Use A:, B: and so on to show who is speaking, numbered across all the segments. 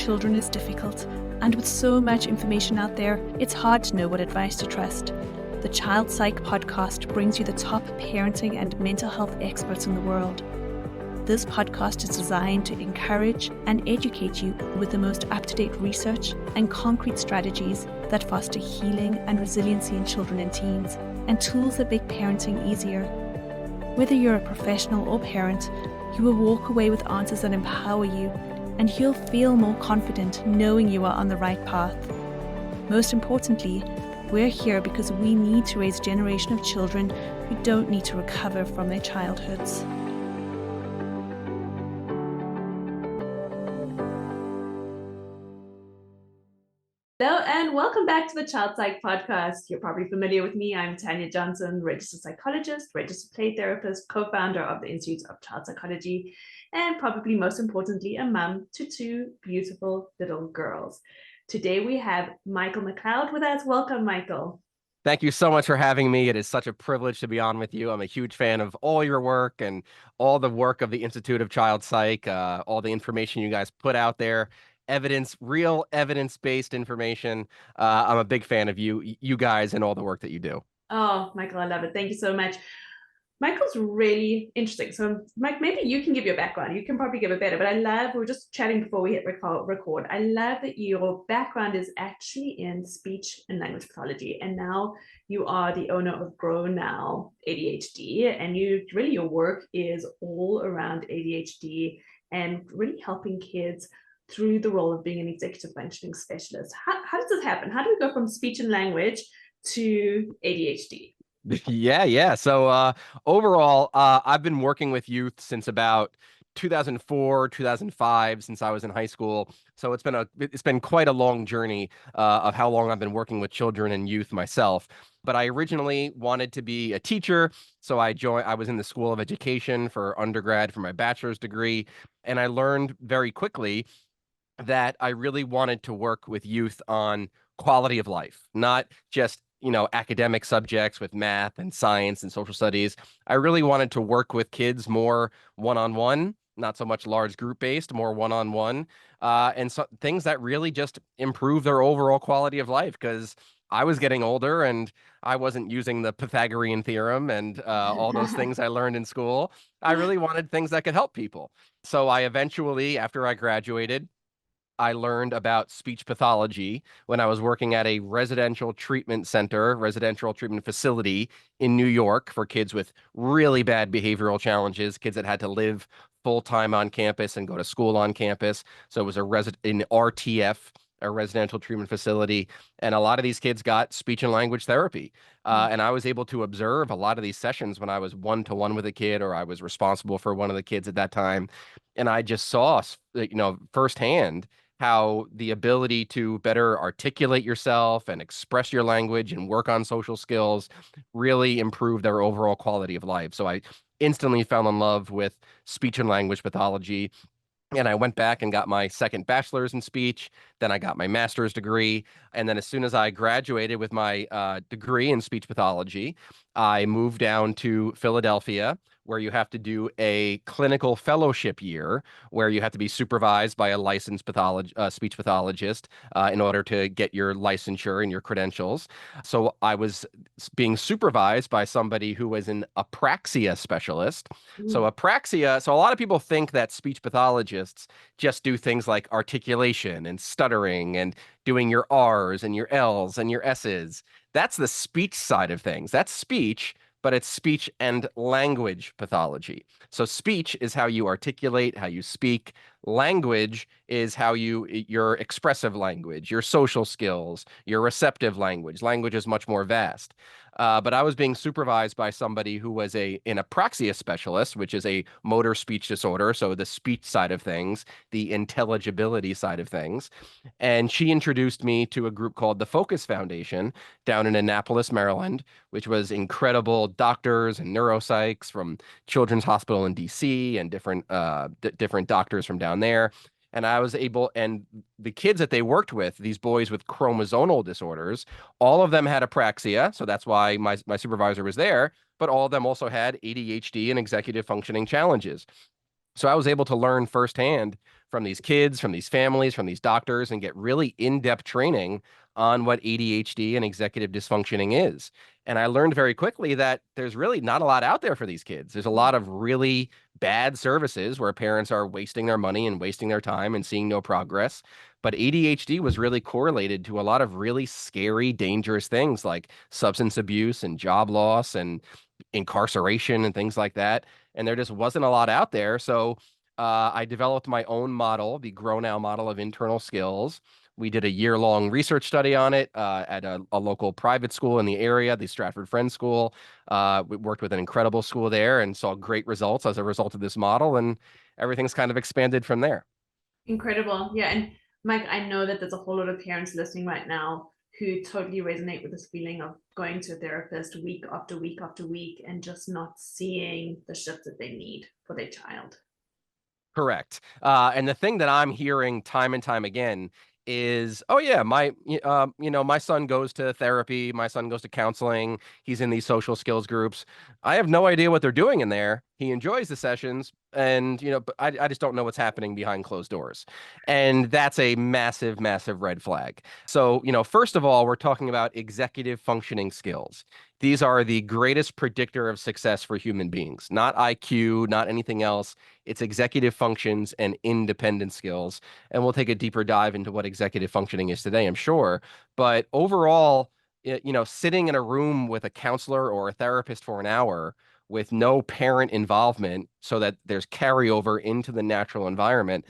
A: children is difficult, and with so much information out there, it's hard to know what advice to trust. The Child Psych podcast brings you the top parenting and mental health experts in the world. This podcast is designed to encourage and educate you with the most up-to-date research and concrete strategies that foster healing and resiliency in children and teens, and tools that make parenting easier. Whether you're a professional or parent, you will walk away with answers that empower you, and you'll feel more confident knowing you are on the right path. Most importantly, we're here because we need to raise a generation of children who don't need to recover from their childhoods. Hello and welcome back to the Child Psych podcast. You're probably familiar with me. I'm Tania Johnson, registered psychologist, registered play therapist, co-founder of the Institute of Child Psychology, and probably most importantly, a mum to two beautiful little girls. Today we have Michael McLeod with us. Welcome, Michael.
B: Thank you so much for having me. It is such a privilege to be on with you. I'm a huge fan of all your work and all the work of the Institute of Child Psych, all the information you guys put out there. Real evidence-based information. I'm a big fan of you guys and all the work that you do.
A: Oh, Michael, I love it. Thank you so much. Michael's really interesting. So, Mike, maybe you can give your background. You can probably give it better, but we were just chatting before we hit record. I love that your background is actually in speech and language pathology, and now you are the owner of GrowNOW ADHD, and your work is all around ADHD and really helping kids through the role of being an executive functioning specialist. How does this happen? How do we go from speech and language to ADHD?
B: Yeah. So overall, I've been working with youth since about 2004, 2005, since I was in high school. So it's been quite a long journey of how long I've been working with children and youth myself. But I originally wanted to be a teacher, so I was in the School of Education for undergrad for my bachelor's degree, and I learned very quickly that I really wanted to work with youth on quality of life, not just academic subjects with math and science and social studies. I really wanted to work with kids more one-on-one, not so much large group based, more one-on-one, and so things that really just improve their overall quality of life, because I was getting older and I wasn't using the Pythagorean theorem and all those things I learned in school. I really wanted things that could help people. So I eventually, after I graduated, I learned about speech pathology when I was working at a residential treatment facility in New York for kids with really bad behavioral challenges, kids that had to live full-time on campus and go to school on campus. So it was in RTF, a residential treatment facility, and a lot of these kids got speech and language therapy. And I was able to observe a lot of these sessions when I was one-to-one with a kid, or I was responsible for one of the kids at that time. And I just saw, firsthand how the ability to better articulate yourself and express your language and work on social skills really improved their overall quality of life. So I instantly fell in love with speech and language pathology. And I went back and got my second bachelor's in speech. Then I got my master's degree. And then as soon as I graduated with my degree in speech pathology, I moved down to Philadelphia, where you have to do a clinical fellowship year, where you have to be supervised by a licensed speech pathologist in order to get your licensure and your credentials. So I was being supervised by somebody who was an apraxia specialist. So a lot of people think that speech pathologists just do things like articulation and stuttering and doing your R's and your L's and your S's. That's the speech side of things. That's speech, but it's speech and language pathology. So speech is how you articulate, how you speak. Language is your expressive language, your social skills, your receptive language. Language is much more vast. But I was being supervised by somebody who was an apraxia specialist, which is a motor speech disorder. So the speech side of things, the intelligibility side of things. And she introduced me to a group called the Focus Foundation down in Annapolis, Maryland, which was incredible doctors and neuropsychs from Children's Hospital in DC and different doctors from down there. And the kids that they worked with, these boys with chromosomal disorders, all of them had apraxia. So that's why my supervisor was there, but all of them also had ADHD and executive functioning challenges. So I was able to learn firsthand from these kids, from these families, from these doctors, and get really in-depth training on what ADHD and executive dysfunctioning is. And I learned very quickly that there's really not a lot out there for these kids. There's a lot of really bad services where parents are wasting their money and wasting their time and seeing no progress. But ADHD was really correlated to a lot of really scary, dangerous things like substance abuse and job loss and incarceration and things like that. And there just wasn't a lot out there. So I developed my own model, the GrowNOW model of internal skills. We did a year-long research study on it at a local private school in the area, the Stratford Friends School. We worked with an incredible school there and saw great results as a result of this model, and everything's kind of expanded from there.
C: Incredible. Yeah. And Mike, I know that there's a whole lot of parents listening right now who totally resonate with this feeling of going to a therapist week after week after week and just not seeing the shift that they need for their child.
B: Correct. And the thing that I'm hearing time and time again is, oh yeah, my son goes to therapy, my son goes to counseling, he's in these social skills groups. I have no idea what they're doing in there. He enjoys the sessions, and but I just don't know what's happening behind closed doors. And that's a massive, massive red flag. So, first of all, we're talking about executive functioning skills. These are the greatest predictor of success for human beings, not IQ, not anything else. It's executive functions and independent skills. And we'll take a deeper dive into what executive functioning is today, I'm sure. But overall, sitting in a room with a counselor or a therapist for an hour with no parent involvement so that there's carryover into the natural environment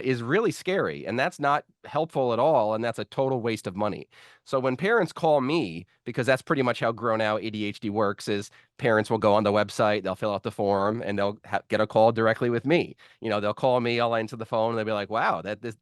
B: is really scary. And that's not helpful at all. And that's a total waste of money. So when parents call me, because that's pretty much how GrowNOW ADHD works, is parents will go on the website, they'll fill out the form, and they'll get a call directly with me. They'll call me, I'll answer the phone, and they'll be like, "Wow, that's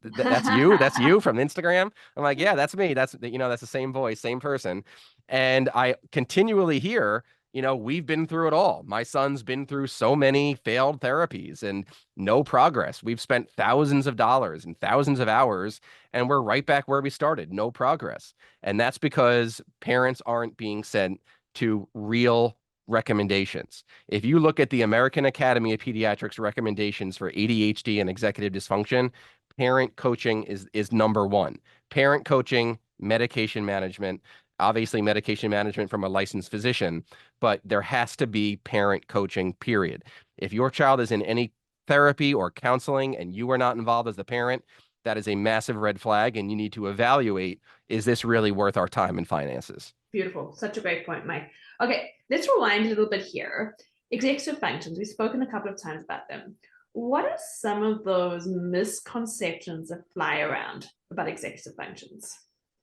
B: you, that's you from Instagram." I'm like, "Yeah, that's me. That's the same voice, same person." And I continually hear, we've been through it all. My son's been through so many failed therapies and no progress. We've spent thousands of dollars and thousands of hours, and we're right back where we started, no progress. And that's because parents aren't being sent to real recommendations. If you look at the American Academy of Pediatrics recommendations for ADHD and executive dysfunction, parent coaching is number one. Parent coaching, medication management, obviously medication management from a licensed physician, but there has to be parent coaching, period. If your child is in any therapy or counseling and you are not involved as the parent, that is a massive red flag, and you need to evaluate, is this really worth our time and finances?
C: Beautiful. Such a great point, Mike. Okay, let's rewind a little bit here. Executive functions, we've spoken a couple of times about them. What are some of those misconceptions that fly around about executive functions?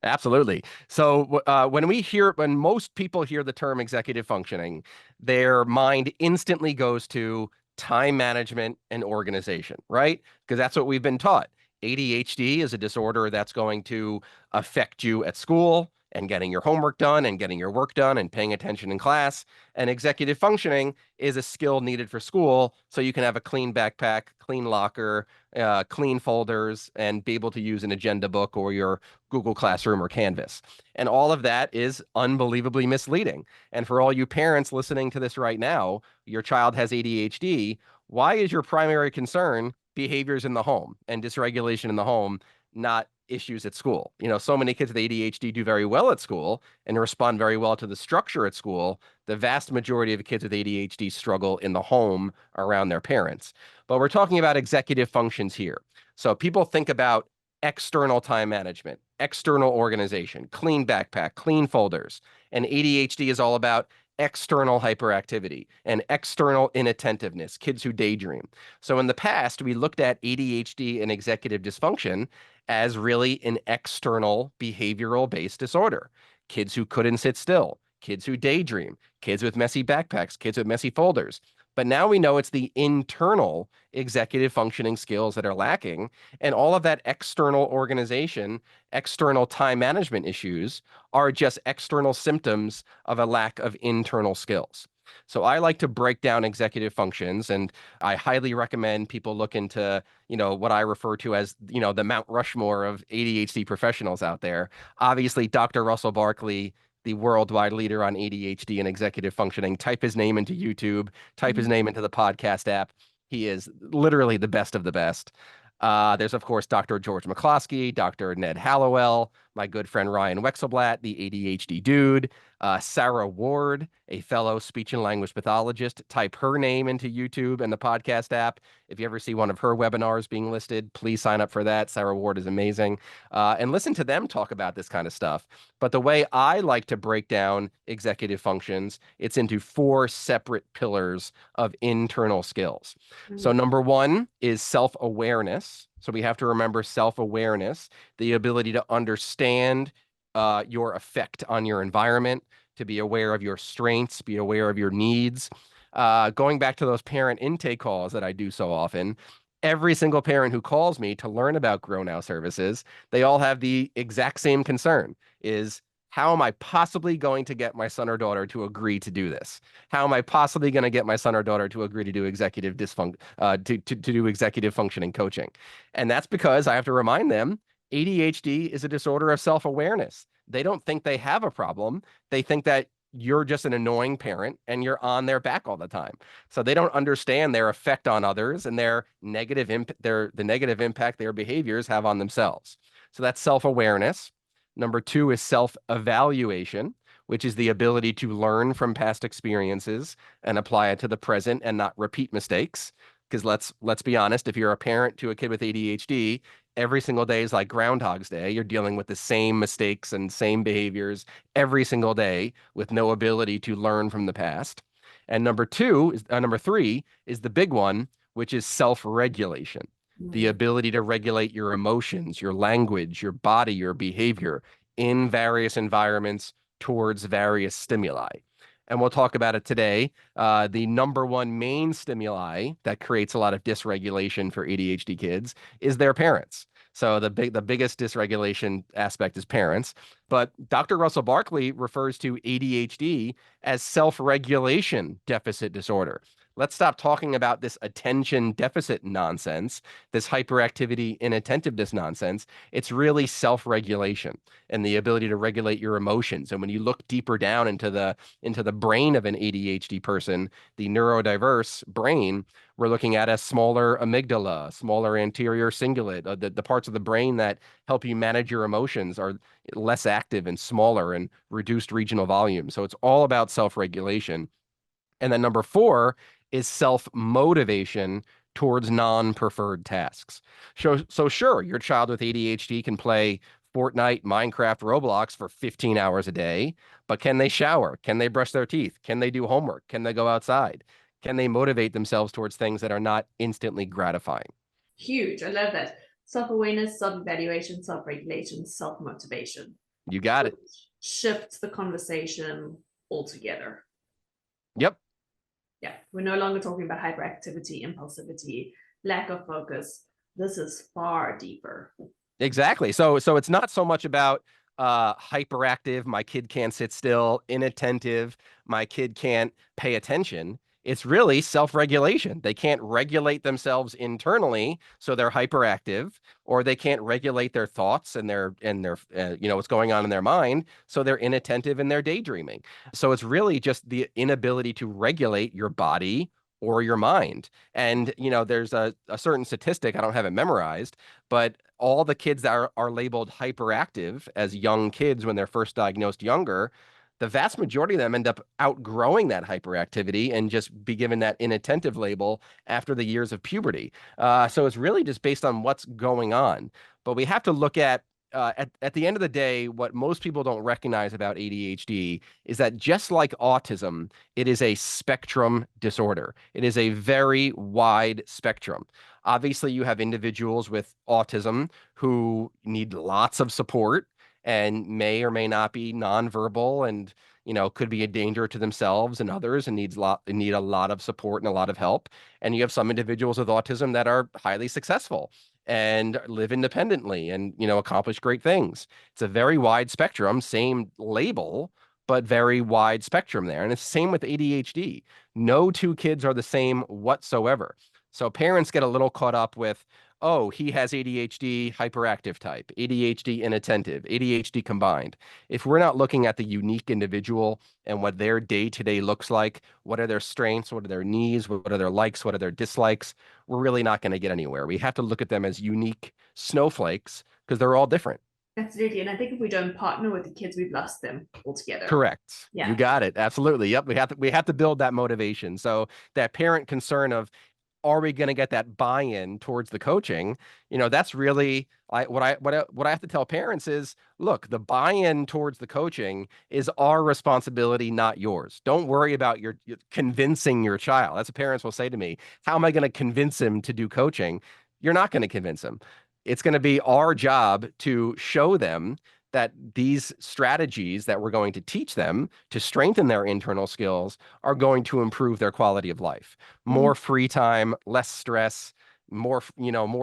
B: Absolutely. So when most people hear the term executive functioning, their mind instantly goes to time management and organization, right? Because that's what we've been taught. ADHD is a disorder that's going to affect you at school and getting your homework done and getting your work done and paying attention in class. And executive functioning is a skill needed for school so you can have a clean backpack, clean locker, clean folders, and be able to use an agenda book or your Google Classroom or Canvas. And all of that is unbelievably misleading. And for all you parents listening to this right now, your child has ADHD. Why is your primary concern behaviors in the home and dysregulation in the home, not issues at school? So many kids with ADHD do very well at school and respond very well to the structure at school. The vast majority of kids with ADHD struggle in the home around their parents. But we're talking about executive functions here. So people think about external time management, external organization, clean backpack, clean folders. And ADHD is all about external hyperactivity and external inattentiveness, kids who daydream. So in the past, we looked at ADHD and executive dysfunction as really an external behavioral based disorder. Kids who couldn't sit still, kids who daydream, kids with messy backpacks, kids with messy folders. But now we know it's the internal executive functioning skills that are lacking. And all of that external organization, external time management issues are just external symptoms of a lack of internal skills. So I like to break down executive functions, and I highly recommend people look into, what I refer to as, the Mount Rushmore of ADHD professionals out there. Obviously, Dr. Russell Barkley, the worldwide leader on ADHD and executive functioning. Type his name into YouTube, type his name into the podcast app. He is literally the best of the best. There's, of course, Dr. George McCloskey, Dr. Ned Hallowell, my good friend Ryan Wexelblatt, the ADHD dude, Sarah Ward, a fellow speech and language pathologist. Type her name into YouTube and the podcast app. If you ever see one of her webinars being listed, please sign up for that. Sarah Ward is amazing. And listen to them talk about this kind of stuff. But the way I like to break down executive functions, it's into 4 separate pillars of internal skills. So number 1 is self-awareness. So we have to remember self-awareness, the ability to understand your effect on your environment, to be aware of your strengths, be aware of your needs. Going back to those parent intake calls that I do so often, every single parent who calls me to learn about GrowNOW services, they all have the exact same concern is, how am I possibly going to get my son or daughter to agree to do this? How am I possibly going to get my son or daughter to agree to do executive to do executive functioning coaching? And that's because I have to remind them ADHD is a disorder of self-awareness. They don't think they have a problem. They think that you're just an annoying parent and you're on their back all the time. So they don't understand their effect on others and the negative impact their behaviors have on themselves. So that's self-awareness. Number 2 is self-evaluation, which is the ability to learn from past experiences and apply it to the present and not repeat mistakes. Because let's be honest, if you're a parent to a kid with ADHD, every single day is like Groundhog's Day. You're dealing with the same mistakes and same behaviors every single day with no ability to learn from the past. And number 3 is the big one, which is self-regulation. The ability to regulate your emotions, your language, your body, your behavior in various environments towards various stimuli. And we'll talk about it today. The number 1 main stimuli that creates a lot of dysregulation for ADHD kids is their parents. So the biggest dysregulation aspect is parents. But Dr. Russell Barkley refers to ADHD as self-regulation deficit disorder. Let's stop talking about this attention deficit nonsense, this hyperactivity, inattentiveness nonsense. It's really self-regulation and the ability to regulate your emotions. And when you look deeper down into the brain of an ADHD person, the neurodiverse brain, we're looking at a smaller amygdala, smaller anterior cingulate. The parts of the brain that help you manage your emotions are less active and smaller and reduced regional volume. So it's all about self-regulation. And then number 4 is self-motivation towards non-preferred tasks. So sure, your child with ADHD can play Fortnite, Minecraft, Roblox for 15 hours a day, but can they shower? Can they brush their teeth? Can they do homework? Can they go outside? Can they motivate themselves towards things that are not instantly gratifying?
C: Huge. I love that. Self-awareness, self-evaluation, self-regulation, self-motivation.
B: You got it.
C: Shifts the conversation altogether.
B: Yep.
C: Yeah, we're no longer talking about hyperactivity, impulsivity, lack of focus. This is far deeper.
B: Exactly. So it's not so much about hyperactive, my kid can't sit still, inattentive, my kid can't pay attention. It's really self-regulation. They can't regulate themselves internally, so they're hyperactive, or they can't regulate their thoughts and their what's going on in their mind, so they're inattentive and they're daydreaming. So it's really just the inability to regulate your body or your mind. And there's a certain statistic, I don't have it memorized, but all the kids that are labeled hyperactive as young kids when they're first diagnosed younger, the vast majority of them end up outgrowing that hyperactivity and just be given that inattentive label after the years of puberty. So it's really just based on what's going on. But we have to look at the end of the day, what most people don't recognize about ADHD is that just like autism, it is a spectrum disorder. It is a very wide spectrum. Obviously, you have individuals with autism who need lots of support and may or may not be nonverbal and could be a danger to themselves and others and need a lot of support and a lot of help. And you have some individuals with autism that are highly successful and live independently and accomplish great things. It's a very wide spectrum, same label, but very wide spectrum there. And it's the same with ADHD. No 2 kids are the same whatsoever. So parents get a little caught up with, oh, he has ADHD hyperactive type, ADHD inattentive, ADHD combined. If we're not looking at the unique individual and what their day-to-day looks like, what are their strengths, what are their needs, what are their likes, what are their dislikes, we're really not going to get anywhere. We have to look at them as unique snowflakes because they're all different.
C: Absolutely. And I think if we don't partner with the kids, we've lost them altogether.
B: Correct.
C: Yeah.
B: You got it. Absolutely. Yep. We have to build that motivation. So that parent concern of, are we going to get that buy-in towards the coaching? That's really what I have to tell parents is, look, the buy-in towards the coaching is our responsibility, not yours. Don't worry about your convincing your child. That's what parents will say to me. How am I going to convince him to do coaching? You're not going to convince him. It's going to be our job to show them that these strategies that we're going to teach them to strengthen their internal skills are going to improve their quality of life. More free time, less stress, more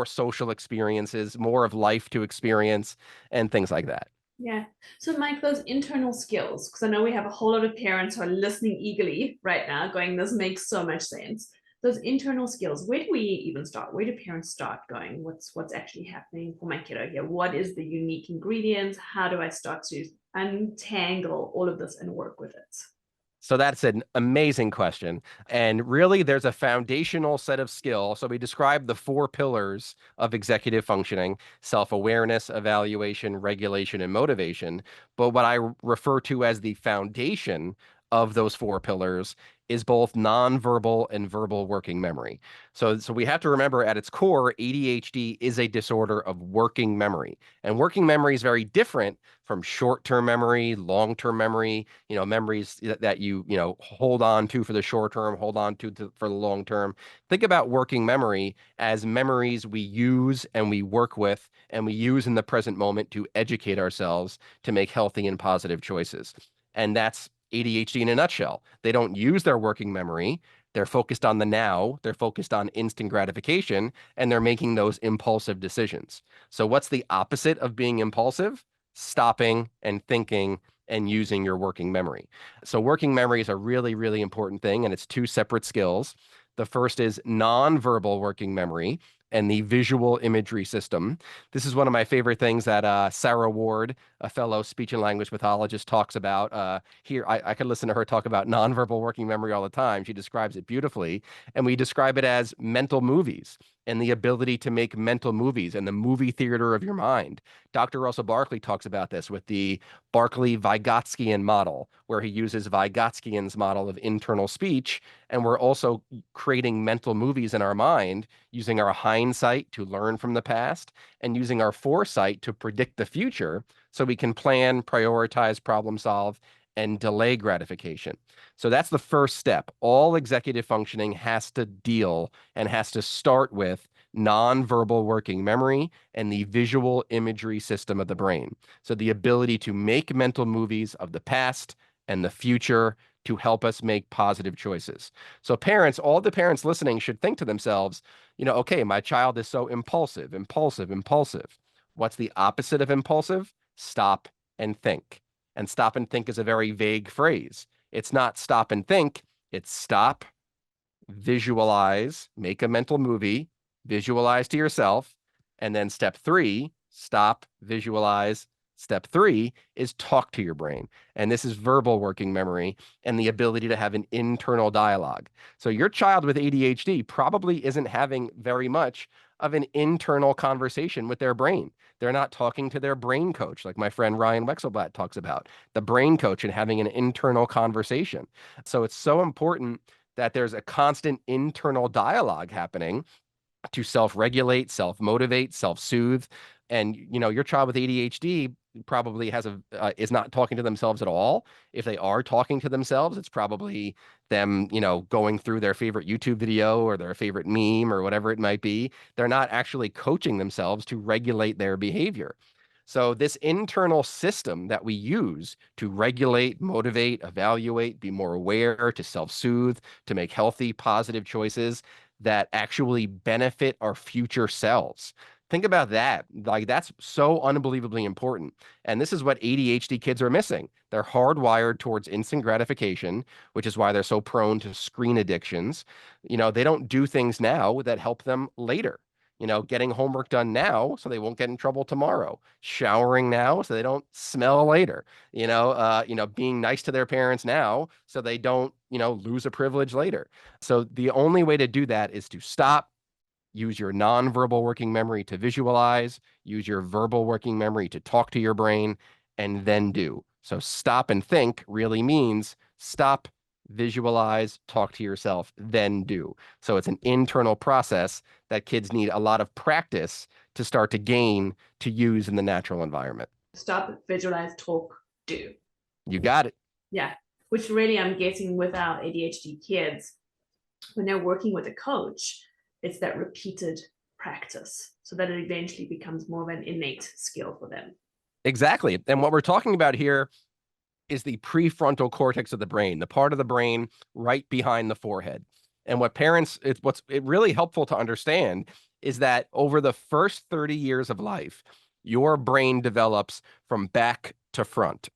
B: social experiences, more of life to experience, and things like that.
C: Yeah. So Mike, those internal skills, because I know we have a whole lot of parents who are listening eagerly right now going, this makes so much sense. Those internal skills, where do we even start? Where do parents start going? What's actually happening for my kiddo here? What is the unique ingredients? How do I start to untangle all of this and work with it?
B: So that's an amazing question. And really, there's a foundational set of skills. So we described the 4 pillars of executive functioning: self-awareness, evaluation, regulation, and motivation. But what I refer to as the foundation of those 4 pillars is both nonverbal and verbal working memory. So we have to remember, at its core, ADHD is a disorder of working memory. And working memory is very different from short-term memory, long-term memory, memories that you hold on to for the short term, hold on to for the long term. Think about working memory as memories we use and we work with and we use in the present moment to educate ourselves to make healthy and positive choices. And that's ADHD in a nutshell. They don't use their working memory. They're focused on the now, they're focused on instant gratification, and they're making those impulsive decisions. So what's the opposite of being impulsive? Stopping and thinking and using your working memory. So working memory is a really, really important thing, and it's 2 separate skills. The first is nonverbal working memory and the visual imagery system. This is one of my favorite things that Sarah Ward, a fellow speech and language pathologist, talks about. Here, I could listen to her talk about nonverbal working memory all the time. She describes it beautifully. And we describe it as mental movies and the ability to make mental movies and the movie theater of your mind. Dr. Russell Barkley talks about this with the Barkley-Vygotskian model, where he uses Vygotskian's model of internal speech. And we're also creating mental movies in our mind using our hindsight to learn from the past and using our foresight to predict the future so we can plan, prioritize, problem solve, and delay gratification. So that's the first step. All executive functioning has to deal and has to start with nonverbal working memory and the visual imagery system of the brain. So the ability to make mental movies of the past and the future to help us make positive choices. So parents, all the parents listening should think to themselves, okay, my child is so impulsive. What's the opposite of impulsive? Stop and think. And stop and think is a very vague phrase. It's not stop and think. It's stop, visualize, make a mental movie, visualize to yourself. And then step 3, stop, visualize. Step 3 is talk to your brain. And this is verbal working memory and the ability to have an internal dialogue. So your child with ADHD probably isn't having very much of an internal conversation with their brain. They're not talking to their brain coach, like my friend Ryan Wexelblatt talks about, the brain coach and having an internal conversation. So it's so important that there's a constant internal dialogue happening to self-regulate, self-motivate, self-soothe. And your child with ADHD probably is not talking to themselves at all. If they are talking to themselves, it's probably them, going through their favorite YouTube video or their favorite meme or whatever it might be. They're not actually coaching themselves to regulate their behavior. So this internal system that we use to regulate, motivate, evaluate, be more aware, to self-soothe, to make healthy, positive choices that actually benefit our future selves. Think about that. Like, that's so unbelievably important. And this is what ADHD kids are missing. They're hardwired towards instant gratification, which is why they're so prone to screen addictions. They don't do things now that help them later. Getting homework done now so they won't get in trouble tomorrow, showering now so they don't smell later, being nice to their parents now so they don't, lose a privilege later. So the only way to do that is to stop, use your nonverbal working memory to visualize, use your verbal working memory to talk to your brain, and then do. So stop and think really means stop, visualize, talk to yourself, then do. So it's an internal process that kids need a lot of practice to start to gain to use in the natural environment.
C: Stop, visualize, talk, do.
B: You got it.
C: Yeah, which really I'm getting with our ADHD kids, when they're working with a coach, it's that repeated practice so that it eventually becomes more of an innate skill for them.
B: Exactly. And what we're talking about here is the prefrontal cortex of the brain, the part of the brain right behind the forehead. And what's really helpful to understand is that over the first 30 years of life, your brain develops from back to front.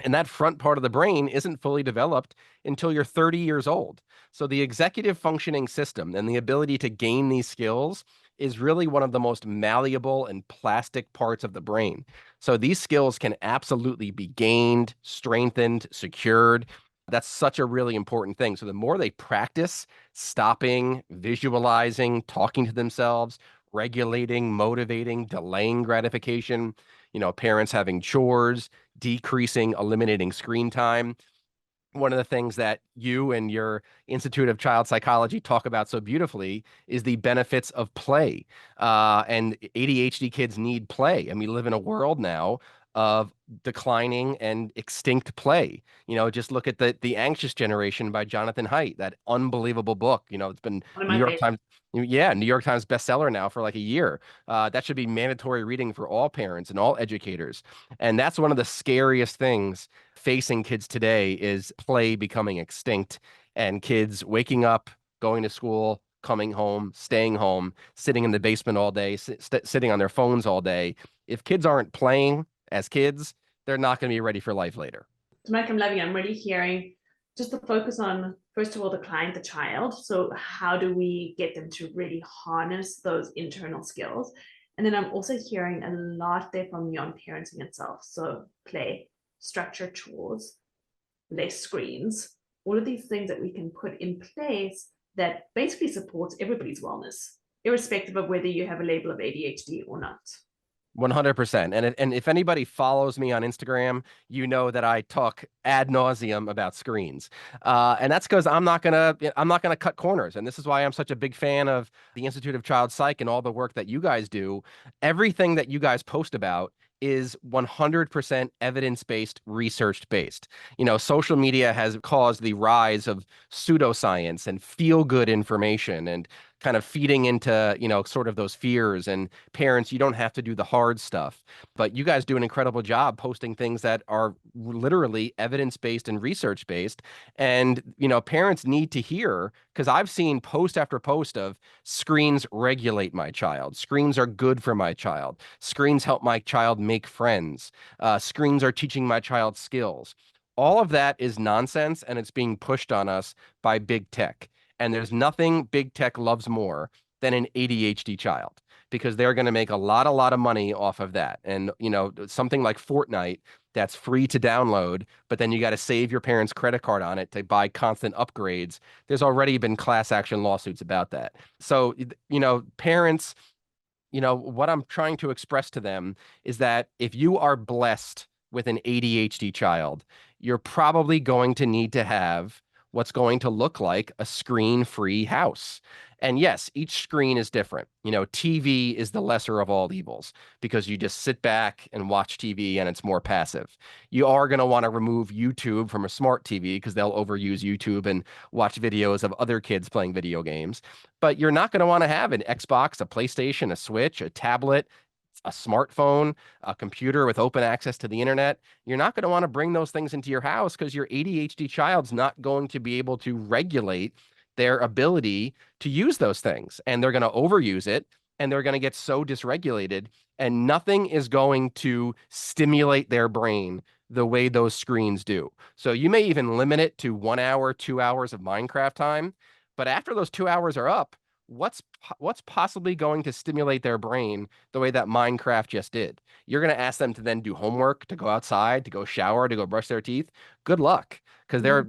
B: And that front part of the brain isn't fully developed until you're 30 years old. So the executive functioning system and the ability to gain these skills is really one of the most malleable and plastic parts of the brain. So these skills can absolutely be gained, strengthened, secured. That's such a really important thing. So the more they practice stopping, visualizing, talking to themselves, regulating, motivating, delaying gratification, parents having chores, decreasing, eliminating screen time. One of the things that you and your Institute of Child Psychology talk about so beautifully is the benefits of play. And ADHD kids need play. And we live in a world now of declining and extinct play. Just look at the Anxious Generation by Jonathan Haidt, that unbelievable book. It's been New York Times. Yeah, New York Times bestseller now for like a year. That should be mandatory reading for all parents and all educators. And that's one of the scariest things facing kids today is play becoming extinct and kids waking up, going to school, coming home, staying home, sitting in the basement all day, sitting on their phones all day. If kids aren't playing as kids, they're not going to be ready for life later.
C: So Mike, I'm loving it. I'm really hearing just the focus on, first of all, the client, the child. So how do we get them to really harness those internal skills? And then I'm also hearing a lot there from young parenting itself. So play, structure chores, less screens, all of these things that we can put in place that basically supports everybody's wellness, irrespective of whether you have a label of ADHD or not.
B: 100%. And if anybody follows me on Instagram, you know that I talk ad nauseum about screens. And that's because I'm not gonna cut corners. And this is why I'm such a big fan of the Institute of Child Psych and all the work that you guys do. Everything that you guys post about is 100% evidence-based, research-based. Social media has caused the rise of pseudoscience and feel-good information and kind of feeding into, sort of those fears. And parents, you don't have to do the hard stuff, but you guys do an incredible job posting things that are literally evidence-based and research-based. And, parents need to hear, because I've seen post after post of screens regulate my child. Screens are good for my child. Screens help my child make friends. Screens are teaching my child skills. All of that is nonsense, and it's being pushed on us by big tech. And there's nothing big tech loves more than an ADHD child, because they're going to make a lot of money off of that. And, something like Fortnite that's free to download, but then you got to save your parents' credit card on it to buy constant upgrades. There's already been class action lawsuits about that. So, parents, what I'm trying to express to them is that if you are blessed with an ADHD child, you're probably going to need to have what's going to look like a screen-free house. And yes, each screen is different. TV is the lesser of all evils because you just sit back and watch TV and it's more passive. You are going to want to remove YouTube from a smart TV because they'll overuse YouTube and watch videos of other kids playing video games. But you're not going to want to have an Xbox, a PlayStation, a Switch, a tablet, a smartphone, a computer with open access to the internet. You're not going to want to bring those things into your house because your ADHD child's not going to be able to regulate their ability to use those things. And they're going to overuse it and they're going to get so dysregulated, and nothing is going to stimulate their brain the way those screens do. So you may even limit it to 1 hour, 2 hours of Minecraft time. But after those 2 hours are up, what's possibly going to stimulate their brain the way that Minecraft just did? You're going to ask them to then do homework, to go outside, to go shower, to go brush their teeth. Good luck, because they're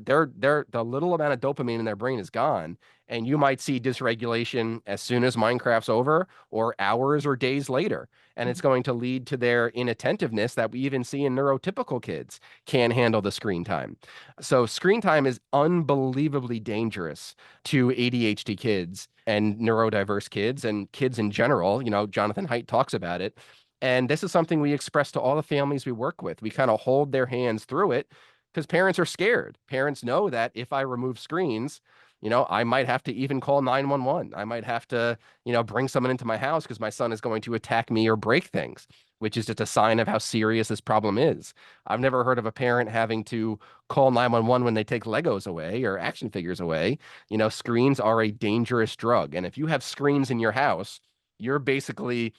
B: the little amount of dopamine in their brain is gone, and you might see dysregulation as soon as Minecraft's over, or hours or days later, and it's going to lead to their inattentiveness that we even see in neurotypical kids can't handle the screen time. So screen time is unbelievably dangerous to ADHD kids and neurodiverse kids and kids in general. You know, Jonathan Haidt talks about it. And this is something we express to all the families we work with. We kind of hold their hands through it because parents are scared. Parents know that if I remove screens, you know, I might have to even call 911. I might have to, you know, bring someone into my house because my son is going to attack me or break things, which is just a sign of how serious this problem is. I've never heard of a parent having to call 911 when they take Legos away or action figures away. You know, screens are a dangerous drug. And if you have screens in your house, you're basically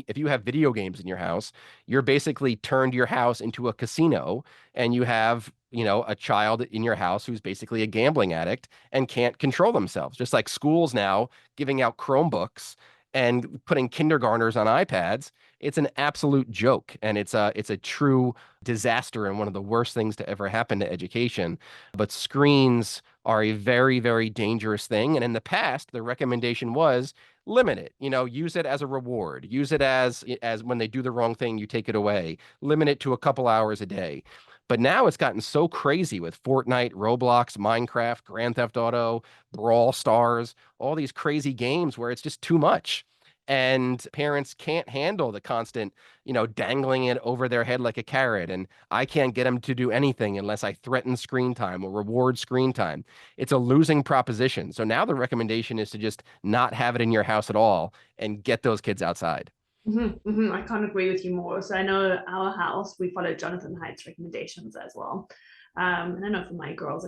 B: if you have video games in your house, you're basically turned your house into a casino, and you have, you know, a child in your house who's basically a gambling addict and can't control themselves. Just like schools now giving out Chromebooks and putting kindergartners on iPads, it's an absolute joke, and it's a true disaster and one of the worst things to ever happen to education. But screens are a very, very dangerous thing. And in the past, the recommendation was limit it, you know, use it as a reward, use it as when they do the wrong thing, you take it away, limit it to a couple hours a day. But now it's gotten so crazy with Fortnite, Roblox, Minecraft, Grand Theft Auto, Brawl Stars, all these crazy games where it's just too much. And parents can't handle the constant, you know, dangling it over their head like a carrot. And I can't get them to do anything unless I threaten screen time or reward screen time. It's a losing proposition. So now the recommendation is to just not have it in your house at all and get those kids outside.
C: I can't agree with you more. So I know our house, we followed Jonathan Haidt's recommendations as well. And I know for my girls,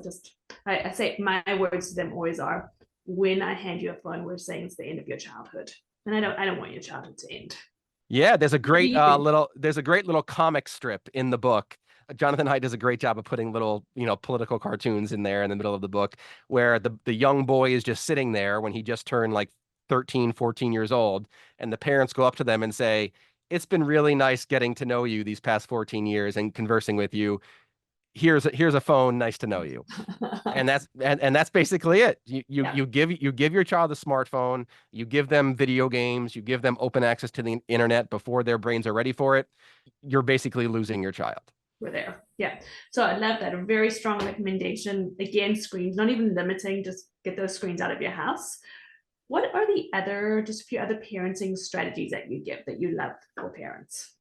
C: I say my words to them always are, when I hand you a phone, we're saying it's the end of your childhood. And I don't want your childhood to end.
B: Yeah, there's a great little comic strip in the book. Jonathan Haidt does a great job of putting little, you know, political cartoons in there in the middle of the book, where the young boy is just sitting there when he just turned like 13, 14 years old, and the parents go up to them and say, "It's been really nice getting to know you these past 14 years and conversing with you. Here's a phone, nice to know you." And that's basically it. You give your child a smartphone, you give them video games, you give them open access to the internet before their brains are ready for it. You're basically losing your child.
C: We're there. Yeah. So I love that. A very strong recommendation. Again, screens, not even limiting, just get those screens out of your house. What are just a few other parenting strategies that you give that you love for parents?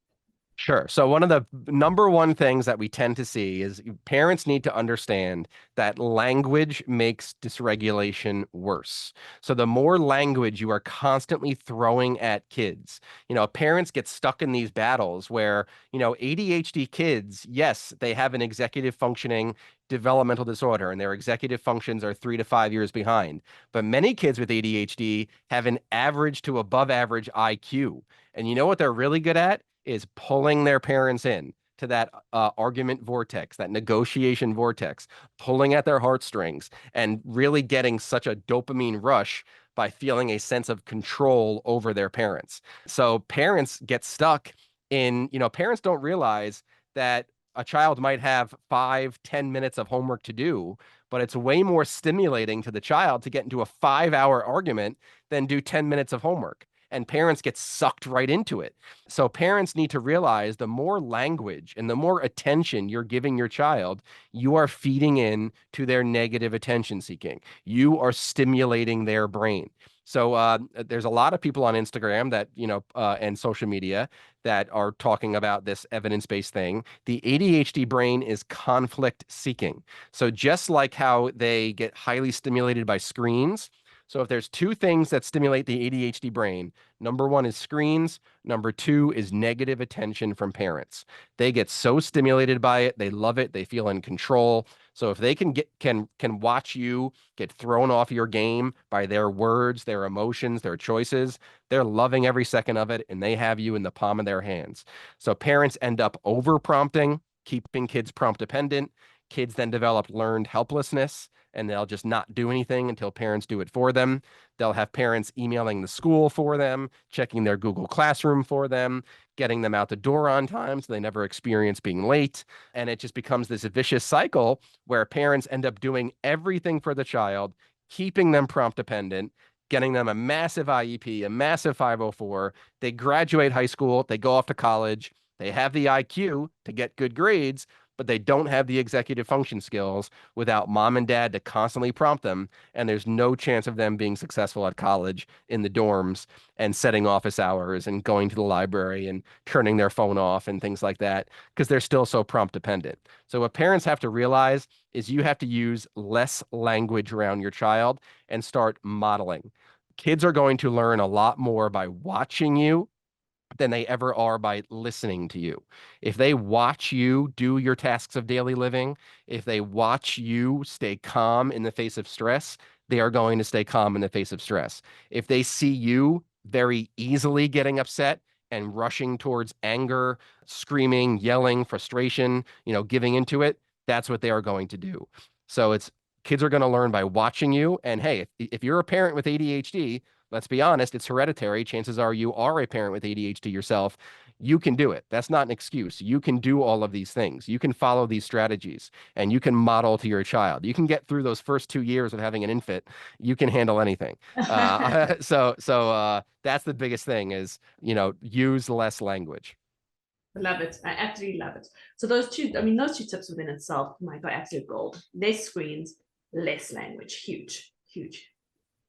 B: Sure. So one of the number one things that we tend to see is parents need to understand that language makes dysregulation worse. So the more language you are constantly throwing at kids, you know, parents get stuck in these battles where, you know, ADHD kids, yes, they have an executive functioning developmental disorder and their executive functions are 3 to 5 years behind. But many kids with ADHD have an average to above average IQ. And you know what they're really good at? Is pulling their parents in to that argument vortex, that negotiation vortex, pulling at their heartstrings and really getting such a dopamine rush by feeling a sense of control over their parents. So parents get stuck in, you know, parents don't realize that a child might have 5, 10 minutes of homework to do, but it's way more stimulating to the child to get into a 5-hour argument than do 10 minutes of homework. And parents get sucked right into it. So parents need to realize the more language and the more attention you're giving your child, you are feeding in to their negative attention seeking. You are stimulating their brain. So there's a lot of people on Instagram that, you know, and social media that are talking about this evidence-based thing. The ADHD brain is conflict seeking. So just like how they get highly stimulated by screens, so if there's two things that stimulate the ADHD brain, number one is screens, number two is negative attention from parents. They get so stimulated by it, they love it, they feel in control. So if they can watch you get thrown off your game by their words, their emotions, their choices, they're loving every second of it and they have you in the palm of their hands. So parents end up over prompting, keeping kids prompt dependent, Kids then develop learned helplessness, and they'll just not do anything until parents do it for them. They'll have parents emailing the school for them, checking their Google Classroom for them, getting them out the door on time so they never experience being late. And it just becomes this vicious cycle where parents end up doing everything for the child, keeping them prompt dependent, getting them a massive IEP, a massive 504. They graduate high school, they go off to college, they have the IQ to get good grades, but they don't have the executive function skills without mom and dad to constantly prompt them. And there's no chance of them being successful at college in the dorms and setting office hours and going to the library and turning their phone off and things like that because they're still so prompt dependent. So what parents have to realize is you have to use less language around your child and start modeling. Kids are going to learn a lot more by watching you than they ever are by listening to you. If they watch you do your tasks of daily living, if they watch you stay calm in the face of stress, they are going to stay calm in the face of stress. If they see you very easily getting upset and rushing towards anger, screaming, yelling, frustration, giving into it, that's what they are going to do. So kids are going to learn by watching you. And hey, if you're a parent with ADHD, let's be honest, it's hereditary. Chances are you are a parent with ADHD yourself. You can do it. That's not an excuse. You can do all of these things. You can follow these strategies and you can model to your child. You can get through those first 2 years of having an infant. You can handle anything. So that's the biggest thing is, use less language.
C: Love it. I absolutely love it. So those two tips within itself, Mike, are absolute gold. Less screens, less language. Huge, huge.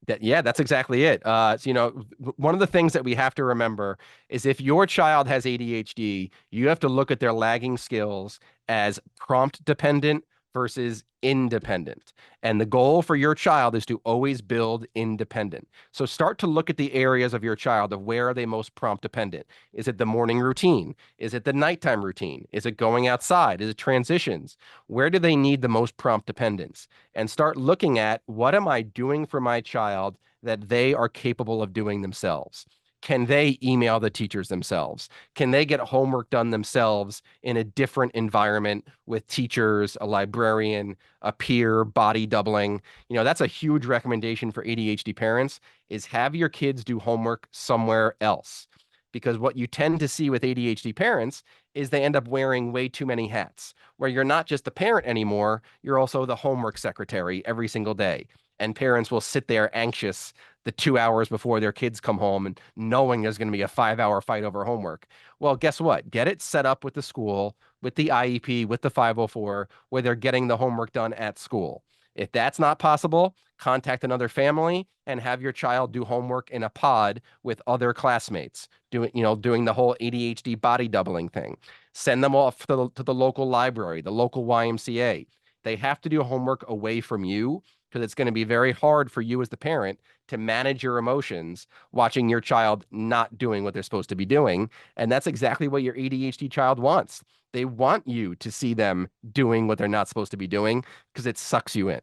B: That's exactly it. So, one of the things that we have to remember is if your child has ADHD, you have to look at their lagging skills as prompt dependent versus independent. And the goal for your child is to always build independent. So start to look at the areas of your child of where are they most prompt dependent. Is it the morning routine? Is it the nighttime routine? Is it going outside? Is it transitions? Where do they need the most prompt dependence? And start looking at what am I doing for my child that they are capable of doing themselves? Can they email the teachers themselves? Can they get homework done themselves in a different environment with teachers, a librarian, a peer, body doubling? That's a huge recommendation for ADHD parents is have your kids do homework somewhere else. Because what you tend to see with ADHD parents is they end up wearing way too many hats, where you're not just the parent anymore, you're also the homework secretary every single day. And parents will sit there anxious the 2 hours before their kids come home and knowing there's going to be a 5-hour fight over homework. Well, guess what? Get it set up with the school, with the IEP, with the 504, where they're getting the homework done at school. If that's not possible, contact another family and have your child do homework in a pod with other classmates, doing the whole ADHD body doubling thing. Send them off to the local library, the local YMCA. They have to do homework away from you because it's going to be very hard for you as the parent to manage your emotions watching your child not doing what they're supposed to be doing. And that's exactly what your ADHD child wants. They want you to see them doing what they're not supposed to be doing because it sucks you in.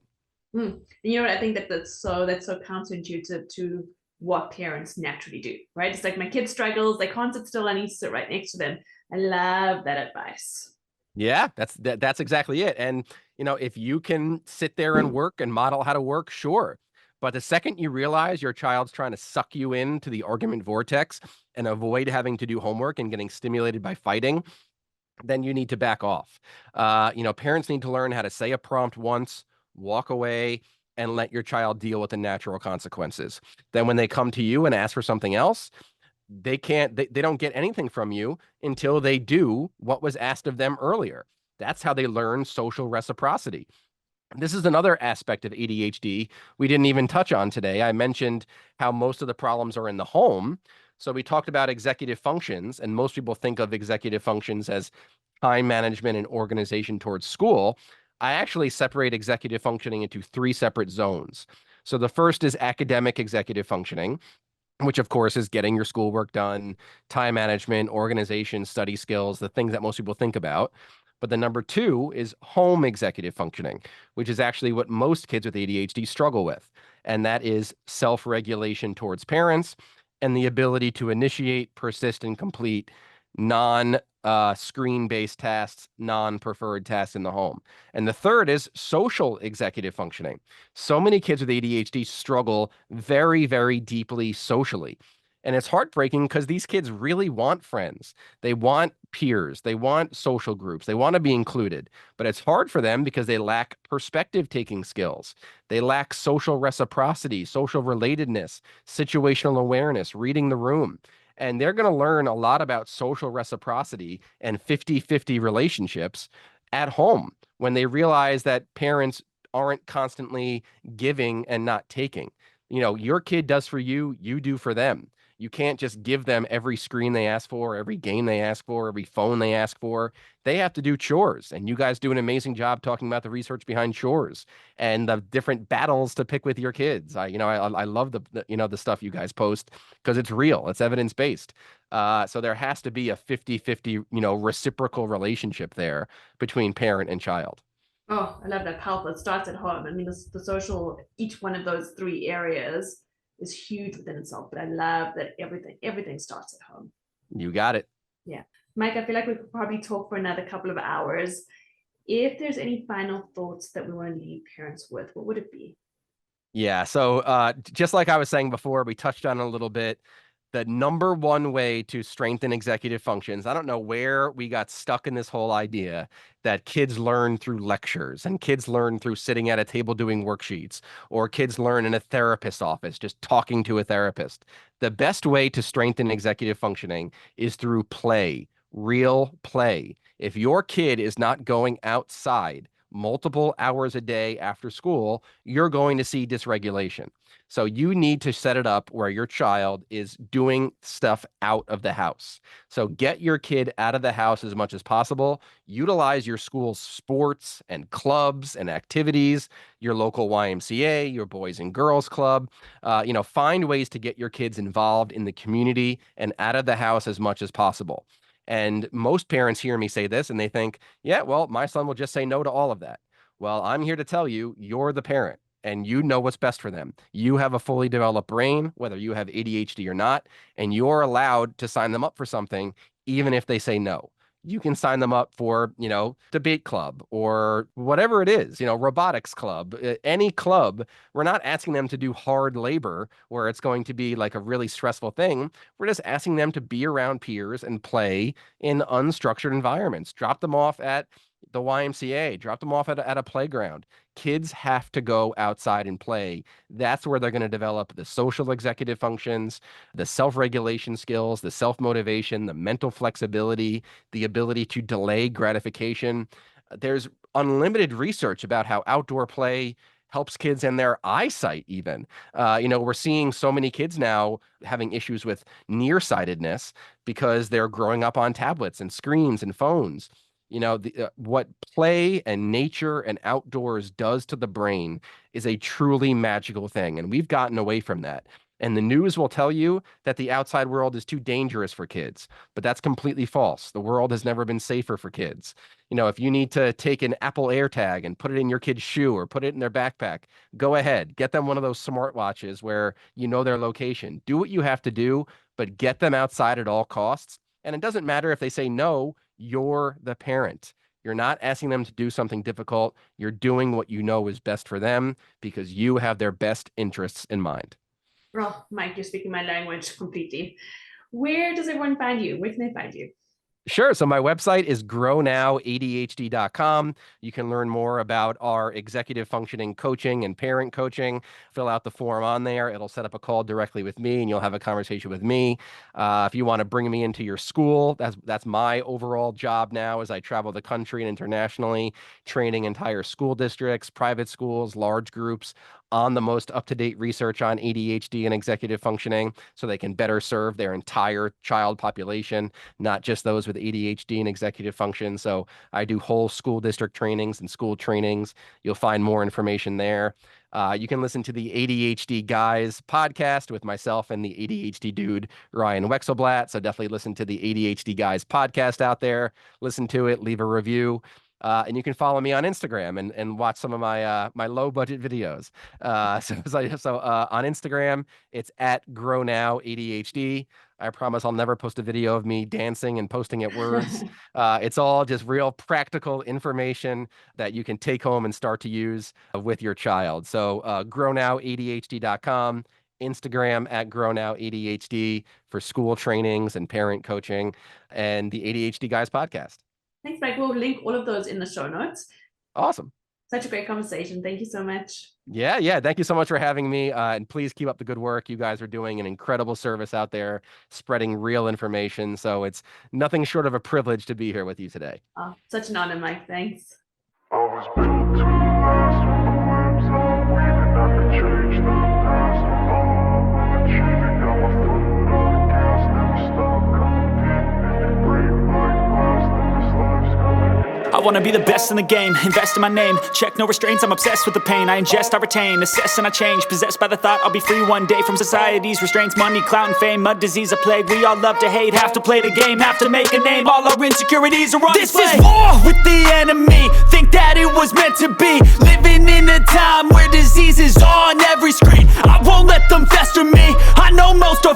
C: I think that's so counterintuitive to what parents naturally do, right? It's like my kid struggles, they can't sit still, I need to sit right next to them. I love that advice.
B: Yeah, that's exactly it. And if you can sit there and work and model how to work, sure. But the second you realize your child's trying to suck you into the argument vortex and avoid having to do homework and getting stimulated by fighting, then you need to back off. Parents need to learn how to say a prompt once, walk away, and let your child deal with the natural consequences. Then when they come to you and ask for something else, they don't get anything from you until they do what was asked of them earlier. That's how they learn social reciprocity. This is another aspect of ADHD we didn't even touch on today. I mentioned how most of the problems are in the home. So we talked about executive functions, and most people think of executive functions as time management and organization towards school. I actually separate executive functioning into 3 separate zones. So the first is academic executive functioning, which of course is getting your schoolwork done, time management, organization, study skills, the things that most people think about. But the number 2 is home executive functioning, which is actually what most kids with ADHD struggle with. And that is self-regulation towards parents and the ability to initiate, persist, and complete non screen-based tasks, non-preferred tasks in the home. And the third is social executive functioning. So many kids with ADHD struggle very, very deeply socially. And it's heartbreaking because these kids really want friends. They want peers. They want social groups. They want to be included. But it's hard for them because they lack perspective taking skills. They lack social reciprocity, social relatedness, situational awareness, reading the room. And they're going to learn a lot about social reciprocity and 50-50 relationships at home when they realize that parents aren't constantly giving and not taking. You know, your kid does for you, you do for them. You can't just give them every screen they ask for, every game they ask for, every phone they ask for. They have to do chores. And you guys do an amazing job talking about the research behind chores and the different battles to pick with your kids. I love the stuff you guys post because it's real, it's evidence based. So there has to be a 50-50, reciprocal relationship there between parent and child.
C: Oh, I love that. Powerful. It starts at home. I mean, the social, each one of those three areas is huge within itself, but I love that everything starts at home.
B: You got it.
C: Yeah. Mike, I feel like we could probably talk for another couple of hours. If there's any final thoughts that we want to leave parents with, what would it be?
B: Yeah. So just like I was saying before, we touched on it a little bit. The number one way to strengthen executive functions, I don't know where we got stuck in this whole idea that kids learn through lectures and kids learn through sitting at a table doing worksheets, or kids learn in a therapist's office, just talking to a therapist. The best way to strengthen executive functioning is through play, real play. If your kid is not going outside multiple hours a day after school, you're going to see dysregulation. So you need to set it up where your child is doing stuff out of the house. So get your kid out of the house as much as possible. Utilize your school's sports and clubs and activities, your local YMCA, your Boys and Girls Club. Find ways to get your kids involved in the community and out of the house as much as possible. And most parents hear me say this and they think, yeah, well, my son will just say no to all of that. Well, I'm here to tell you, you're the parent and you know what's best for them. You have a fully developed brain, whether you have ADHD or not, and you're allowed to sign them up for something, even if they say no. You can sign them up for, debate club or whatever it is, robotics club, any club. We're not asking them to do hard labor where it's going to be like a really stressful thing. We're just asking them to be around peers and play in unstructured environments. Drop them off at the YMCA, drop them off at a playground. Kids have to go outside and play. That's where they're going to develop the social executive functions, the self-regulation skills, the self-motivation, the mental flexibility, the ability to delay gratification. There's unlimited research about how outdoor play helps kids in their eyesight even. We're seeing so many kids now having issues with nearsightedness because they're growing up on tablets and screens and phones. What play and nature and outdoors does to the brain is a truly magical thing. And we've gotten away from that. And the news will tell you that the outside world is too dangerous for kids, but that's completely false. The world has never been safer for kids. If you need to take an Apple AirTag and put it in your kid's shoe or put it in their backpack, go ahead. Get them one of those smartwatches where you know their location. Do what you have to do, but get them outside at all costs. And it doesn't matter if they say no, you're the parent. You're not asking them to do something difficult. You're doing what you know is best for them because you have their best interests in mind.
C: Oh, Mike, you're speaking my language completely. Where does everyone find you? Where can they find you?
B: Sure. So my website is GrowNOWADHD.com. You can learn more about our executive functioning coaching and parent coaching. Fill out the form on there. It'll set up a call directly with me and you'll have a conversation with me. If you want to bring me into your school, that's my overall job now as I travel the country and internationally, training entire school districts, private schools, large groups on the most up-to-date research on ADHD and executive functioning so they can better serve their entire child population, not just those with ADHD and executive function. So I do whole school district trainings and school trainings. You'll find more information there. You can listen to the ADHD Guys podcast with myself and the ADHD dude, Ryan Wexelblatt. So definitely listen to the ADHD Guys podcast out there. Listen to it, leave a review. And you can follow me on Instagram and watch some of my low budget videos. So on Instagram, it's at GrowNOW ADHD. I promise I'll never post a video of me dancing and posting at words. It's all just real practical information that you can take home and start to use with your child. So GrowNOWADHD.com, Instagram at GrowNOWADHD for school trainings and parent coaching, and the ADHD Guys podcast.
C: Thanks, Mike. We'll link all of those in the show notes.
B: Awesome.
C: Such a great conversation. Thank you so much.
B: Yeah. Thank you so much for having me. And please keep up the good work. You guys are doing an incredible service out there, spreading real information. So it's nothing short of a privilege to be here with you today.
C: Oh, such an honor, Mike. Thanks.
D: I was built to last with the webs I'm weaving. I could change the past with all I'm achieving. Got my foot on the gas, never stop competing. If you break my glass, then this life's gonna end.
E: I wanna be the best in the game, invest in my name. Check no restraints, I'm obsessed with the pain. I ingest, I retain, assess and I change. Possessed by the thought I'll be free one day from society's restraints. Money, clout and fame, mud, disease, a plague. We all love to hate, have to play the game, have to make a name. All our insecurities are on display. This is war with the enemy, think that it was meant to be. Living in a time where disease is on every screen. I won't let them fester me, I know most of